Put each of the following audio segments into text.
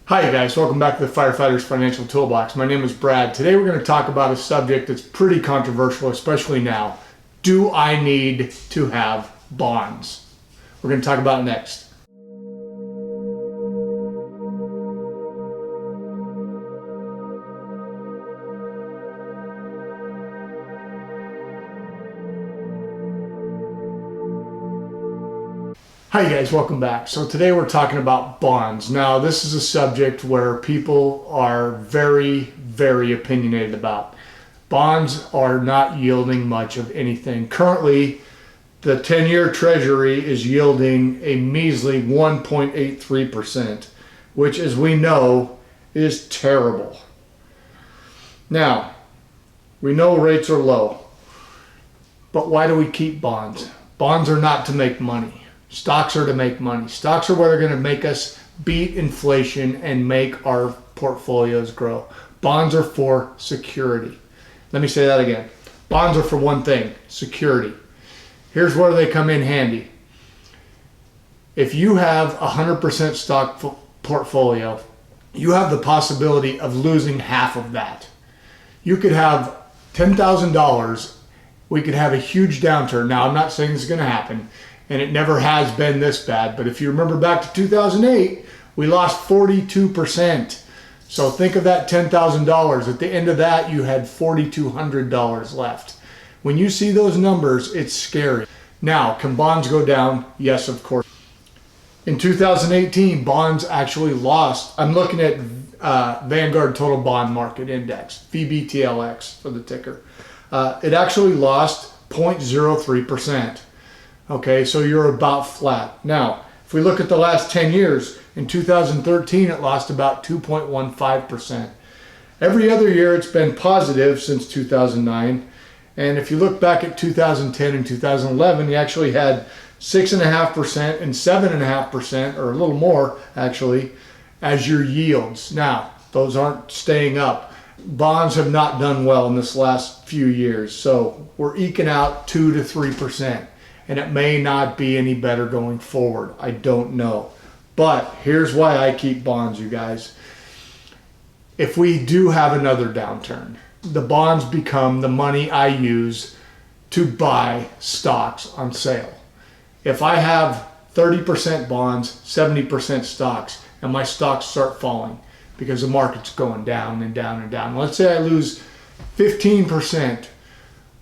Hi guys, welcome back to the Firefighters Financial Toolbox. My name is Brad. Today we're going to talk about a subject that's pretty controversial, especially now. Do I need to have bonds? We're going to talk about it next. Hi guys, welcome back. So today we're talking about bonds. Now this is a subject where people are very opinionated about. Bonds are not yielding much of anything. Currently, the 10-year treasury is yielding a measly 1.83%, which as we know is terrible. Now, we know rates are low, but why do we keep bonds? Bonds are not to make money. Stocks are to make money. Stocks are what are going to make us beat inflation and make our portfolios grow. Bonds are for security. Let me say that again. Bonds are for one thing, security. Here's where they come in handy. If you have a 100% stock portfolio, you have the possibility of losing half of that. You could have $10,000. We could have a huge downturn. Now, I'm not saying this is going to happen, and it never has been this bad. But if you remember back to 2008, we lost 42%. So think of that $10,000. At the end of that, you had $4,200 left. When you see those numbers, it's scary. Now, can bonds go down? Yes, of course. In 2018, bonds actually lost. I'm looking at Vanguard Total Bond Market Index, VBTLX for the ticker. It actually lost 0.03%. Okay, so you're about flat. Now, if we look at the last 10 years, in 2013 it lost about 2.15%. Every other year it's been positive since 2009. And if you look back at 2010 and 2011, you actually had 6.5% and 7.5%, or a little more actually, as your yields. Now, those aren't staying up. Bonds have not done well in this last few years, so we're eking out 2 to 3%. And it may not be any better going forward. I don't know. But here's why I keep bonds, you guys. If we do have another downturn, the bonds become the money I use to buy stocks on sale. If I have 30% bonds, 70% stocks, and my stocks start falling because the market's going down and down and down. Let's say I lose 15%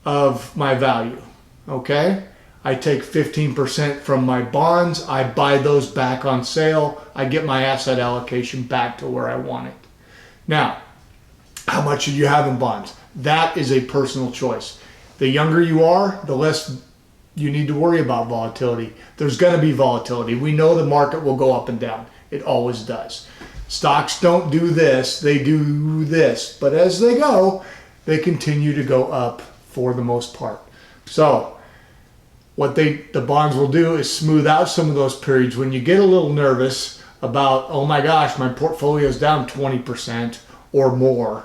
of my value, okay? I take 15% from my bonds, I buy those back on sale, I get my asset allocation back to where I want it. Now, how much should you have in bonds? That is a personal choice. The younger you are, the less you need to worry about volatility. There's going to be volatility. We know the market will go up and down. It always does. Stocks don't do this, they do this. But as they go, they continue to go up for the most part. So, what the bonds will do is smooth out some of those periods when you get a little nervous about, oh my gosh, my portfolio is down 20% or more.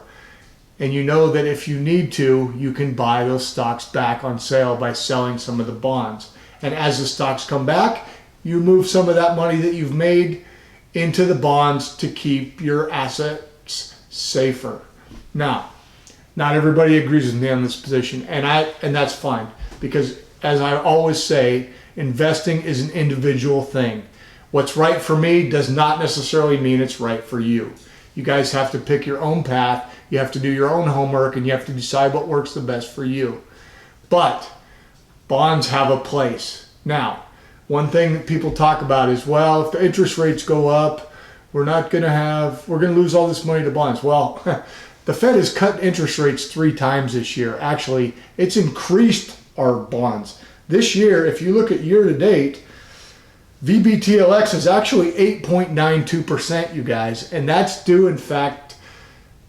And you know that if you need to, you can buy those stocks back on sale by selling some of the bonds. And as the stocks come back, you move some of that money that you've made into the bonds to keep your assets safer. Now, not everybody agrees with me on this position, and that's fine, because as I always say, investing is an individual thing. What's right for me does not necessarily mean it's right for you. You guys have to pick your own path, you have to do your own homework, and you have to decide what works the best for you. But bonds have a place. Now, one thing that people talk about is, well, if the interest rates go up, we're going to lose all this money to bonds. Well, the Fed has cut interest rates 3 times this year. Actually, it's increased our bonds. This year, if you look at year to date, VBTLX is actually 8.92%, you guys. And that's due, in fact,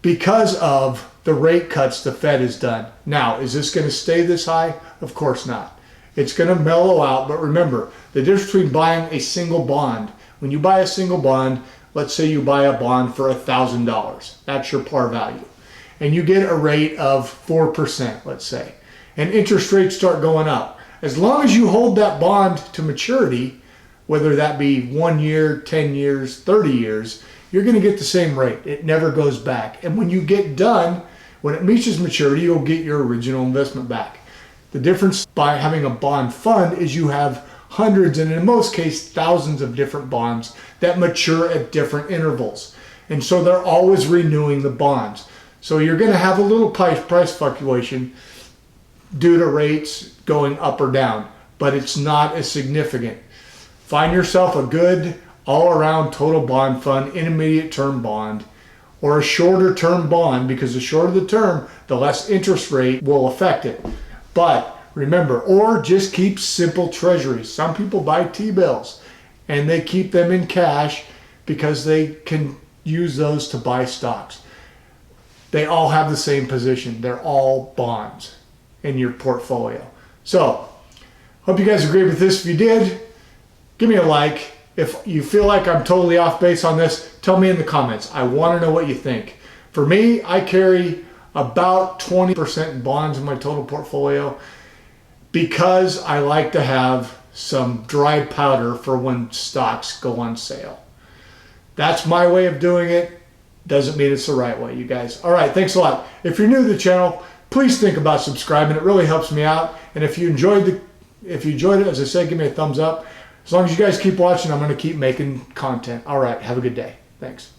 because of the rate cuts the Fed has done. Now, is this going to stay this high? Of course not. It's going to mellow out. But remember, the difference between buying a single bond, when you buy a single bond, let's say you buy a bond for $1,000. That's your par value. And you get a rate of 4%, let's say. And interest rates start going up. As long as you hold that bond to maturity, whether that be 1 year, 10 years, 30 years, you're going to get the same rate. It never goes back. And when you get done, when it reaches maturity, you'll get your original investment back. The difference by having a bond fund is you have hundreds, and in most cases, thousands of different bonds that mature at different intervals. And so they're always renewing the bonds. So you're going to have a little price fluctuation due to rates going up or down, but it's not as significant. Find yourself a good all-around total bond fund, intermediate term bond, or a shorter term bond, because the shorter the term, the less interest rate will affect it. But remember, or just keep simple treasuries. Some people buy T-bills and they keep them in cash because they can use those to buy stocks. They all have the same position. They're all bonds in your portfolio. So, hope you guys agree with this. If you did, give me a like. If you feel like I'm totally off base on this, tell me in the comments. I want to know what you think. For me, I carry about 20% in bonds in my total portfolio because I like to have some dry powder for when stocks go on sale. That's my way of doing it. Doesn't mean it's the right way, you guys. All right, thanks a lot. If you're new to the channel, please think about subscribing. It really helps me out. And if you enjoyed it, as I said, give me a thumbs up. As long as you guys keep watching, I'm going to keep making content. All right, have a good day. Thanks.